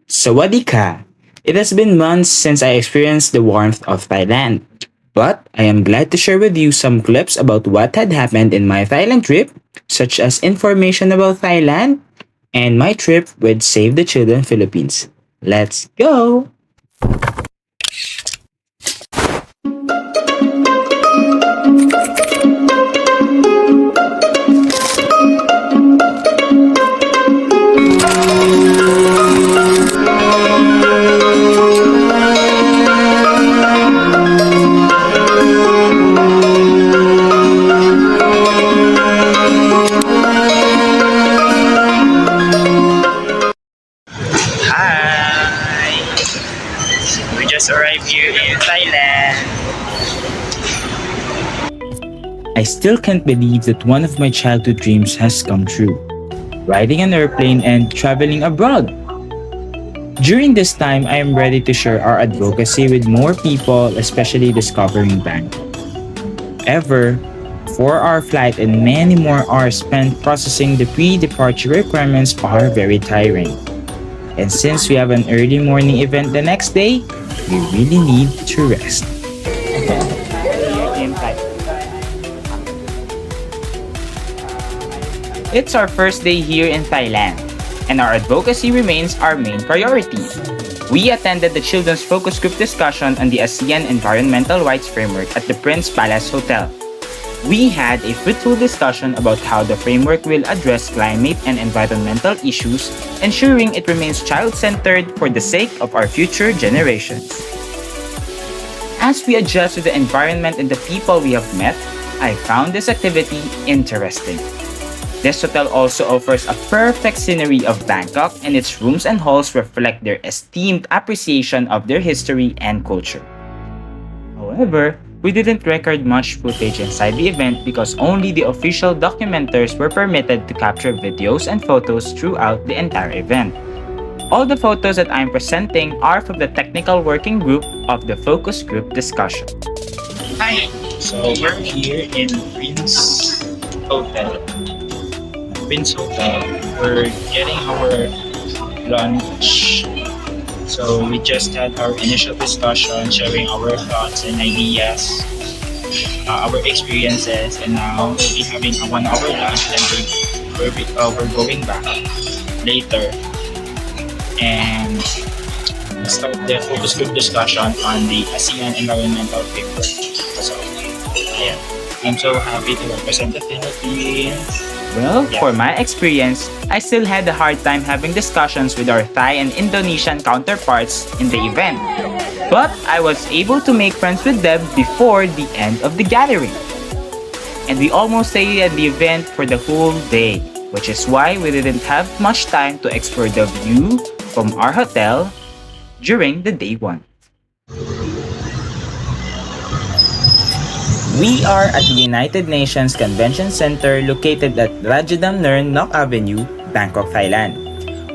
Sawadika! It has been months since I experienced the warmth of Thailand. But I am glad to share with you some clips about what had happened in my Thailand trip, such as information about Thailand and my trip with Save the Children Philippines. Let's go! Hi! We just arrived here in Thailand. I still can't believe that one of my childhood dreams has come true. Riding an airplane and traveling abroad. During this time, I am ready to share our advocacy with more people, especially discovering Bangkok. However, 4-hour flight and many more hours spent processing the pre-departure requirements are very tiring. And since we have an early morning event the next day, we really need to rest. It's our first day here in Thailand, and our advocacy remains our main priority. We attended the Children's Focus Group discussion on the ASEAN Environmental Rights Framework at the Prince Palace Hotel. We had a fruitful discussion about how the framework will address climate and environmental issues, ensuring it remains child-centered for the sake of our future generations. As we adjust to the environment and the people we have met, I found this activity interesting. This hotel also offers a perfect scenery of Bangkok, and its rooms and halls reflect their esteemed appreciation of their history and culture. However, we didn't record much footage inside the event because only the official documenters were permitted to capture videos and photos throughout the entire event. All the photos that I'm presenting are from the technical working group of the focus group discussion. Hi! So we're here in Hotel. Prince Hotel. We're getting our lunch. So we just had our initial discussion, sharing our thoughts and ideas, our experiences, and now we'll be having a 1-hour lunch, and we're going back later and start the focus group discussion on the ASEAN Environmental Framework. So, yeah, I'm so happy to represent the Philippines. Well, for my experience, I still had a hard time having discussions with our Thai and Indonesian counterparts in the event. But I was able to make friends with them before the end of the gathering. And we almost stayed at the event for the whole day, which is why we didn't have much time to explore the view from our hotel during the day one. We are at the United Nations Convention Center located at Rajadam Nern Nok Avenue, Bangkok, Thailand.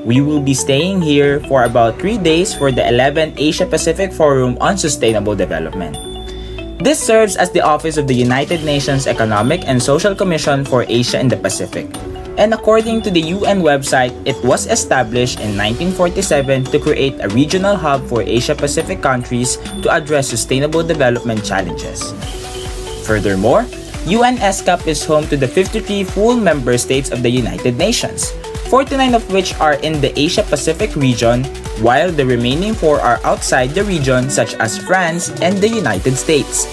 We will be staying here for about 3 days for the 11th Asia-Pacific Forum on Sustainable Development. This serves as the office of the United Nations Economic and Social Commission for Asia and the Pacific. And according to the UN website, it was established in 1947 to create a regional hub for Asia-Pacific countries to address sustainable development challenges. Furthermore, UNESCAP is home to the 53 full member states of the United Nations, 49 of which are in the Asia-Pacific region, while the remaining 4 are outside the region such as France and the United States.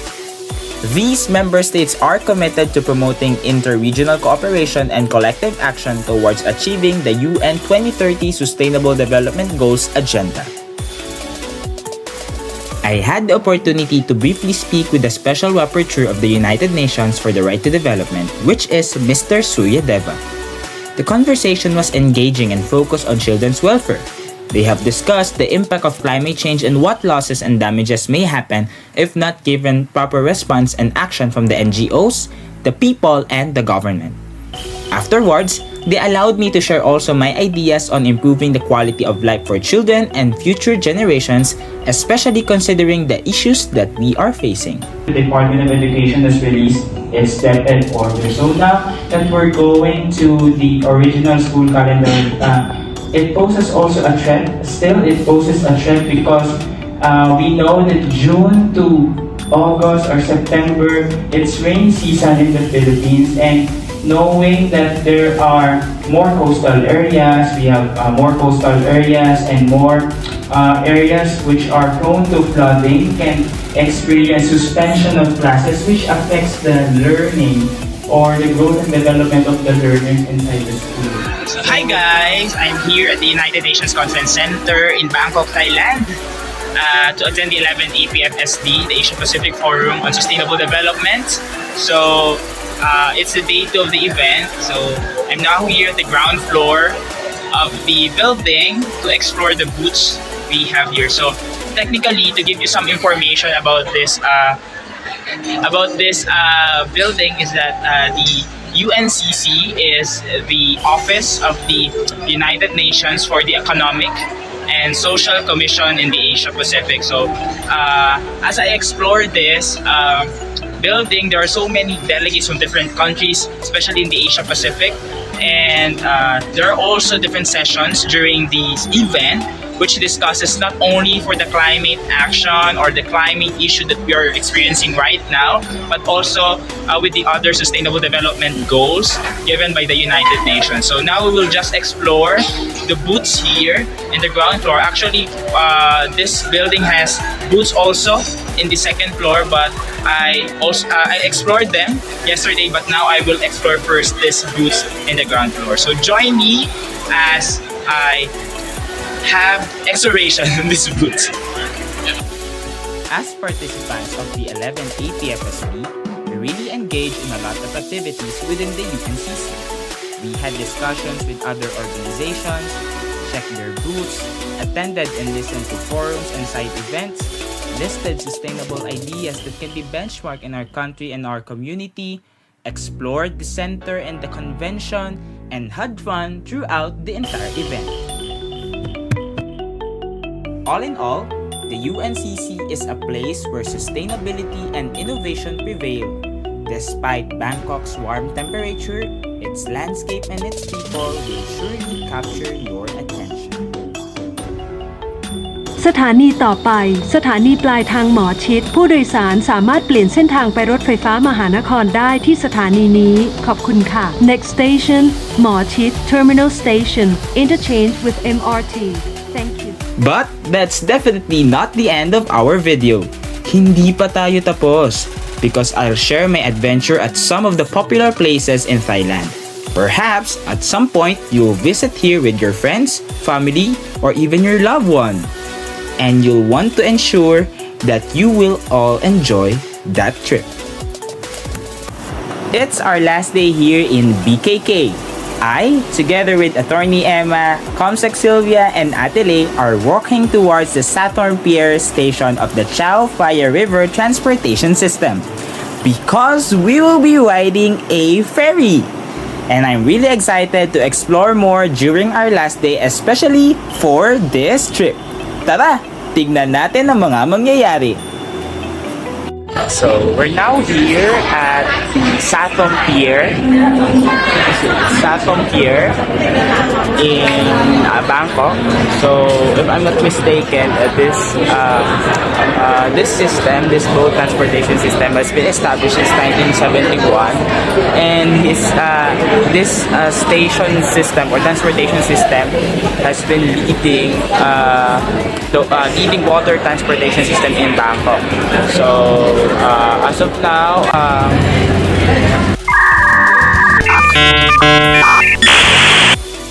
These member states are committed to promoting inter-regional cooperation and collective action towards achieving the UN 2030 Sustainable Development Goals agenda. I had the opportunity to briefly speak with the Special Rapporteur of the United Nations for the Right to Development, which is Mr. Surya Deva. The conversation was engaging and focused on children's welfare. They have discussed the impact of climate change and what losses and damages may happen if not given proper response and action from the NGOs, the people, and the government. Afterwards, they allowed me to share also my ideas on improving the quality of life for children and future generations, especially considering the issues that we are facing. The Department of Education has released its DepEd order. So now that we're going to the original school calendar it poses also a threat. Still, it poses a threat because we know that June to August or September, it's rainy season in the Philippines, and knowing that there are more coastal areas, we have more coastal areas and more areas which are prone to flooding can experience suspension of classes, which affects the learning or the growth and development of the learners inside the school. So, hi guys! I'm here at the United Nations Conference Center in Bangkok, Thailand to attend the 11th APFSD, the Asia Pacific Forum on Sustainable Development. So it's the day 2 of the event. So I'm now here at the ground floor of the building to explore the booths we have here. So technically, to give you some information about this building is that the UNCC is the Office of the United Nations for the Economic and Social Commission in the Asia Pacific. So as I explore this building, there are so many delegates from different countries, especially in the Asia Pacific, and there are also different sessions during this event which discusses not only for the climate action or the climate issue that we are experiencing right now, but also with the other sustainable development goals given by the United Nations. So now we will just explore the booths here in the ground floor. Actually, this building has booths also in the second floor, but I explored them yesterday, but now I will explore first this booths in the ground floor. So join me as I have exploration in this booth. As participants of the 11th APFSB, we really engaged in a lot of activities within the UNCC. We had discussions with other organizations, checked their booths, attended and listened to forums and side events, listed sustainable ideas that can be benchmarked in our country and our community, explored the center and the convention, and had fun throughout the entire event. All in all, the UNCC is a place where sustainability and innovation prevail. Despite Bangkok's warm temperature, its landscape and its people will surely capture your attention. สถานีต่อไปสถานีปลายทางหมอชิดผู้โดยสารสามารถเปลี่ยนเส้นทางไปรถไฟฟ้ามหานครได้ที่สถานีนี้ขอบคุณค่ะ Next station หมอชิด Terminal Station Interchange with MRT Thank you. But that's definitely not the end of our video. Hindi pa tayo tapos, because I'll share my adventure at some of the popular places in Thailand. Perhaps at some point you'll visit here with your friends, family, or even your loved one. And you'll want to ensure that you will all enjoy that trip. It's our last day here in BKK. I, together with Attorney Emma, Comsec Sylvia, and Atele, are walking towards the Saturn Pier station of the Chao Phraya River Transportation System because we will be riding a ferry. And I'm really excited to explore more during our last day, especially for this trip. Tara, tignan natin ang mga mangyayari. So, we're now here at the Saturn Pier in Bangkok. So, if I'm not mistaken, this boat transportation system has been established since 1971, and this station system or transportation system has been leading leading water transportation system in Bangkok. So, as of now,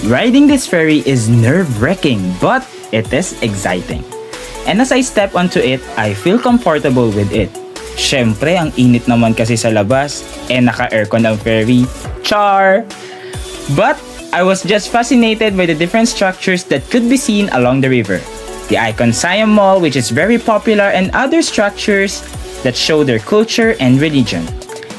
riding this ferry is nerve-wracking, but it is exciting. And as I step onto it, I feel comfortable with it. Syempre, ang init naman kasi sa labas, naka-aircon ang ferry. Char! But I was just fascinated by the different structures that could be seen along the river. The Icon Siam Mall, which is very popular, and other structures that show their culture and religion.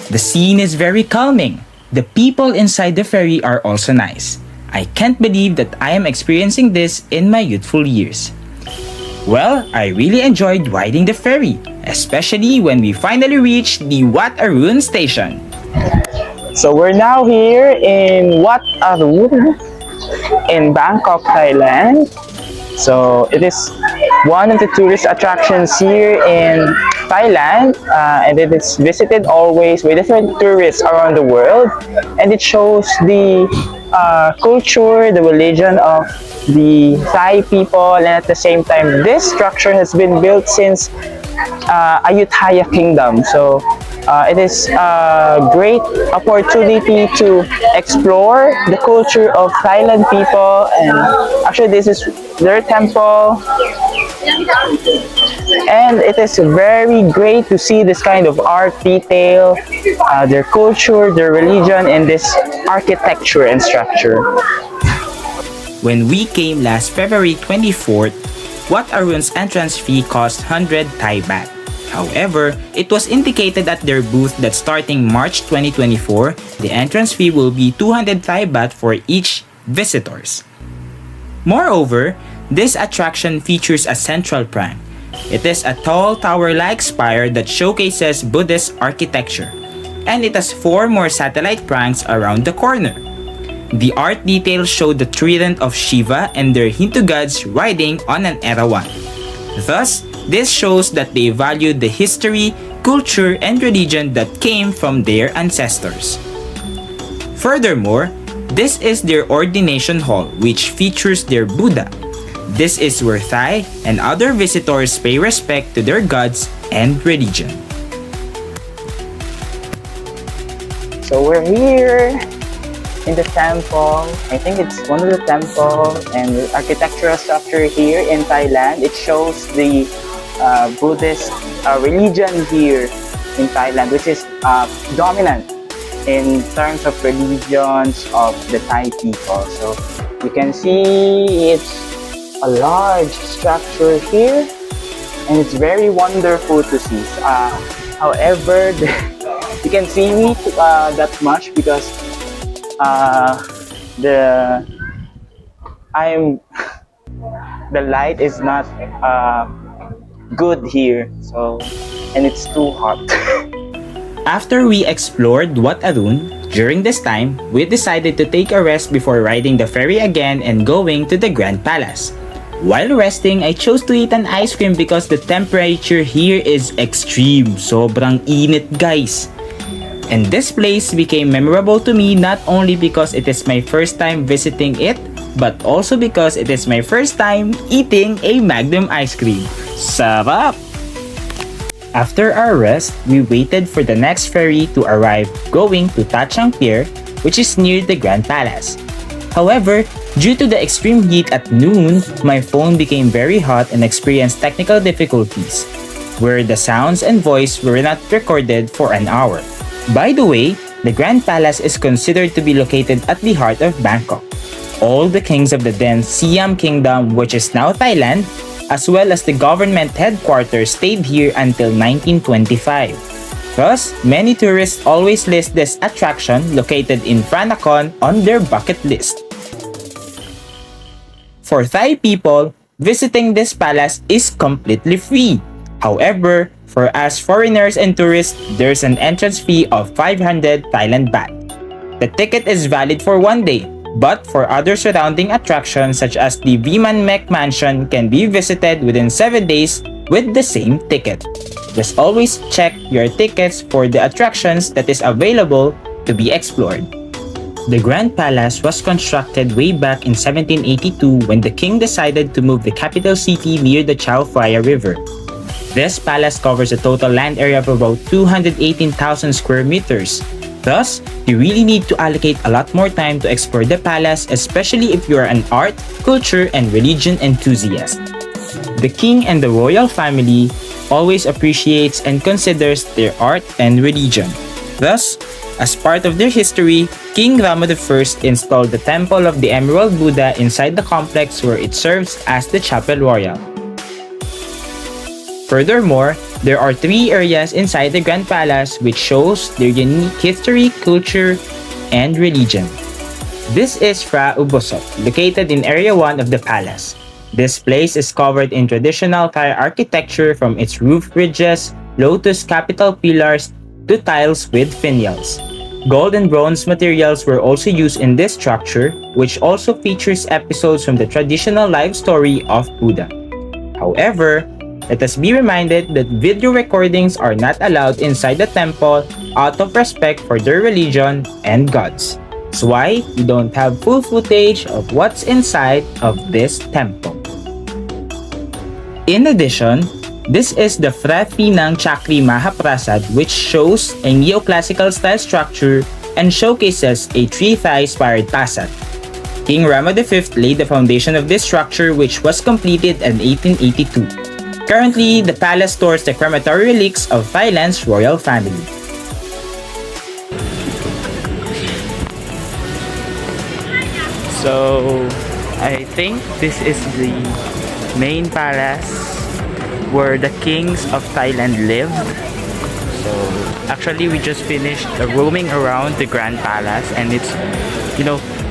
The scene is very calming. The people inside the ferry are also nice. I can't believe that I am experiencing this in my youthful years. Well, I really enjoyed riding the ferry, especially when we finally reached the Wat Arun station. So we're now here in Wat Arun in Bangkok, Thailand. So it is one of the tourist attractions here in Thailand, and it is visited always by different tourists around the world, and it shows the culture, the religion of the Thai people, and at the same time, this structure has been built since Ayutthaya Kingdom. So it is a great opportunity to explore the culture of Thailand people, and actually this is their temple, and it is very great to see this kind of art detail, their culture, their religion, and this architecture and structure. When we came last February 24th, Wat Arun's entrance fee cost 100 Thai baht. However, it was indicated at their booth that starting March 2024, the entrance fee will be 200 Thai baht for each visitors. Moreover, this attraction features a central prank. It is a tall tower-like spire that showcases Buddhist architecture, and it has 4 more satellite pranks around the corner. The art details show the trident of Shiva and their Hindu gods riding on an Erawan. Thus, this shows that they valued the history, culture, and religion that came from their ancestors. Furthermore, this is their ordination hall, which features their Buddha. This is where Thai and other visitors pay respect to their gods and religion. So we're here in the temple. I think it's one of the temple and the architectural structure here in Thailand. It shows the Buddhist religion here in Thailand, which is dominant in terms of religions of the Thai people. So you can see it's a large structure here, and it's very wonderful to see. However, you can see me that much because the light is not good here, so, and it's too hot. After we explored Wat Arun, during this time, we decided to take a rest before riding the ferry again and going to the Grand Palace. While resting, I chose to eat an ice cream because the temperature here is extreme. Sobrang init, guys. And this place became memorable to me not only because it is my first time visiting it, but also because it is my first time eating a Magnum ice cream. Sarap! After our rest, we waited for the next ferry to arrive going to Tachang Pier, which is near the Grand Palace. However, due to the extreme heat at noon, my phone became very hot and experienced technical difficulties, where the sounds and voice were not recorded for an hour. By the way, the Grand Palace is considered to be located at the heart of Bangkok. All the kings of the then Siam Kingdom, which is now Thailand, as well as the government headquarters stayed here until 1925. Thus, many tourists always list this attraction located in Phranakon on their bucket list. For Thai people, visiting this palace is completely free. However, for us foreigners and tourists, there's an entrance fee of 500 Thailand baht. The ticket is valid for 1 day, but for other surrounding attractions such as the Viman Mek Mansion can be visited within 7 days with the same ticket. Just always check your tickets for the attractions that is available to be explored. The Grand Palace was constructed way back in 1782 when the king decided to move the capital city near the Chao Phraya River. This palace covers a total land area of about 218,000 square meters. Thus, you really need to allocate a lot more time to explore the palace, especially if you are an art, culture, and religion enthusiast. The king and the royal family always appreciates and considers their art and religion. Thus, as part of their history, King Rama I installed the Temple of the Emerald Buddha inside the complex where it serves as the Chapel Royal. Furthermore, there are 3 areas inside the Grand Palace which shows their unique history, culture, and religion. This is Phra Ubosot, located in Area 1 of the palace. This place is covered in traditional Thai architecture from its roof ridges, lotus capital pillars, to tiles with finials. Gold and bronze materials were also used in this structure, which also features episodes from the traditional life story of Buddha. However, let us be reminded that video recordings are not allowed inside the temple out of respect for their religion and gods. That's why we don't have full footage of what's inside of this temple. In addition, this is the Frathi ng Chakri Mahaprasad, which shows a neoclassical style structure and showcases a three-thigh-spired pasad. King Rama V laid the foundation of this structure, which was completed in 1882. Currently, the palace stores the crematory relics of Thailand's royal family. So, I think this is the main palace where the kings of Thailand lived. So actually we just finished roaming around the Grand Palace, and it's,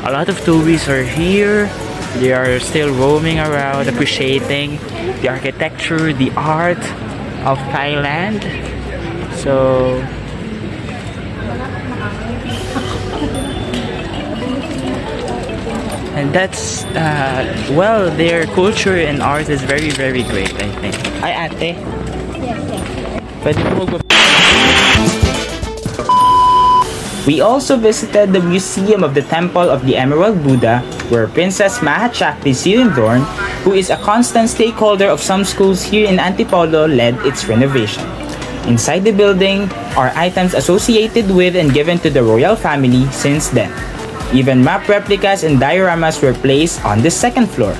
a lot of tourists are here. They are still roaming around, appreciating the architecture, the art of Thailand. So and that's their culture and art is very, very great, I think. Ay, ate. Pwede po We also visited the Museum of the Temple of the Emerald Buddha, where Princess Mahachakti Silindorn, who is a constant stakeholder of some schools here in Antipolo, led its renovation. Inside the building are items associated with and given to the royal family since then. Even map replicas and dioramas were placed on the second floor.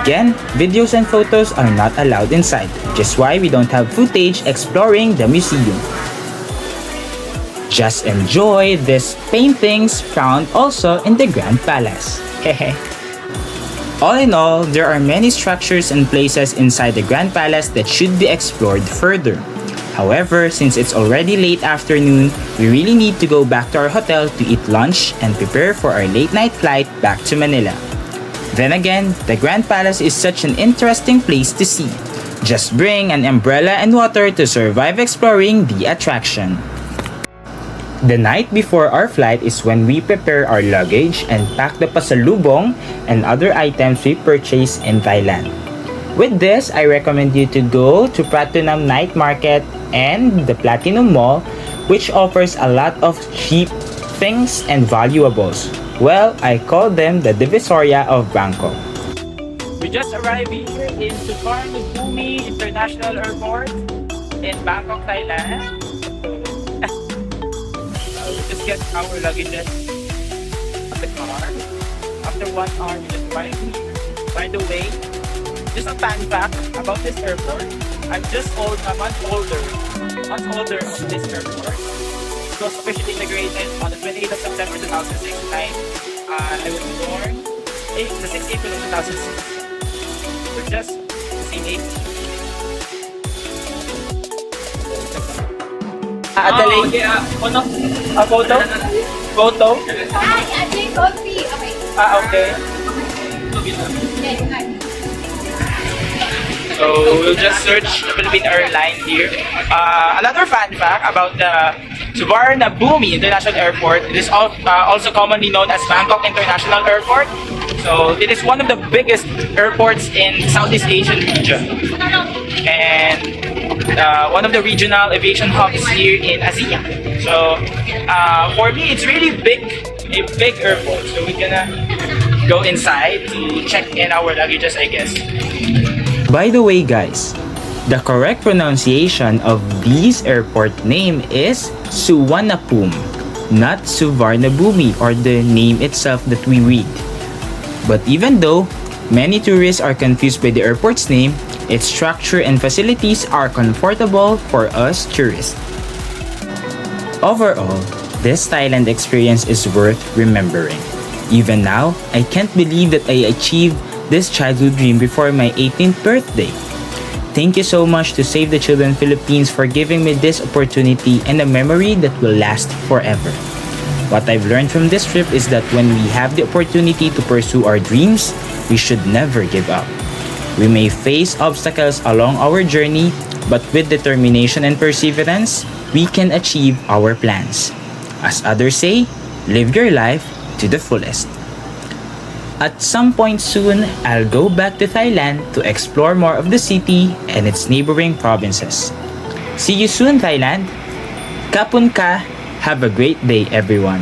Again, videos and photos are not allowed inside, which is why we don't have footage exploring the museum. Just enjoy these paintings found also in the Grand Palace. All in all, there are many structures and places inside the Grand Palace that should be explored further. However, since it's already late afternoon, we really need to go back to our hotel to eat lunch and prepare for our late night flight back to Manila. Then again, the Grand Palace is such an interesting place to see. Just bring an umbrella and water to survive exploring the attraction. The night before our flight is when we prepare our luggage and pack the pasalubong and other items we purchase in Thailand. With this, I recommend you to go to Platinum Night Market and the Platinum Mall, which offers a lot of cheap things and valuables. Well, I call them the Divisoria of Bangkok. We just arrived here in Suvarnabhumi International Airport in Bangkok, Thailand. We just get our luggages on the car. After 1 hour, we just arrived here. By the way, just a fun fact about this airport. I'm just a month older of this airport. It was officially integrated on the 28th of September 2006. I was born the 6th April of 2006. We're just the same age. Adelaide, a photo? Photo? Okay. So we'll just search the Philippine airline here. Another fun fact about the Suvarnabhumi International Airport. It is also commonly known as Bangkok International Airport. So it is one of the biggest airports in Southeast Asian region, and one of the regional aviation hubs here in ASEAN. So for me, it's really a big airport. So we're gonna go inside to check in our luggages, I guess. By the way, guys, the correct pronunciation of this airport name is Suvarnabhumi, not Suvarnabhumi, or the name itself that we read. But even though many tourists are confused by the airport's name, its structure and facilities are comfortable for us tourists. Overall, this Thailand experience is worth remembering. Even now, I can't believe that I achieved this childhood dream before my 18th birthday. Thank you so much to Save the Children Philippines for giving me this opportunity and a memory that will last forever. What I've learned from this trip is that when we have the opportunity to pursue our dreams, we should never give up. We may face obstacles along our journey, but with determination and perseverance, we can achieve our plans. As others say, live your life to the fullest. At some point soon, I'll go back to Thailand to explore more of the city and its neighboring provinces. See you soon, Thailand! Kapun ka! Have a great day, everyone!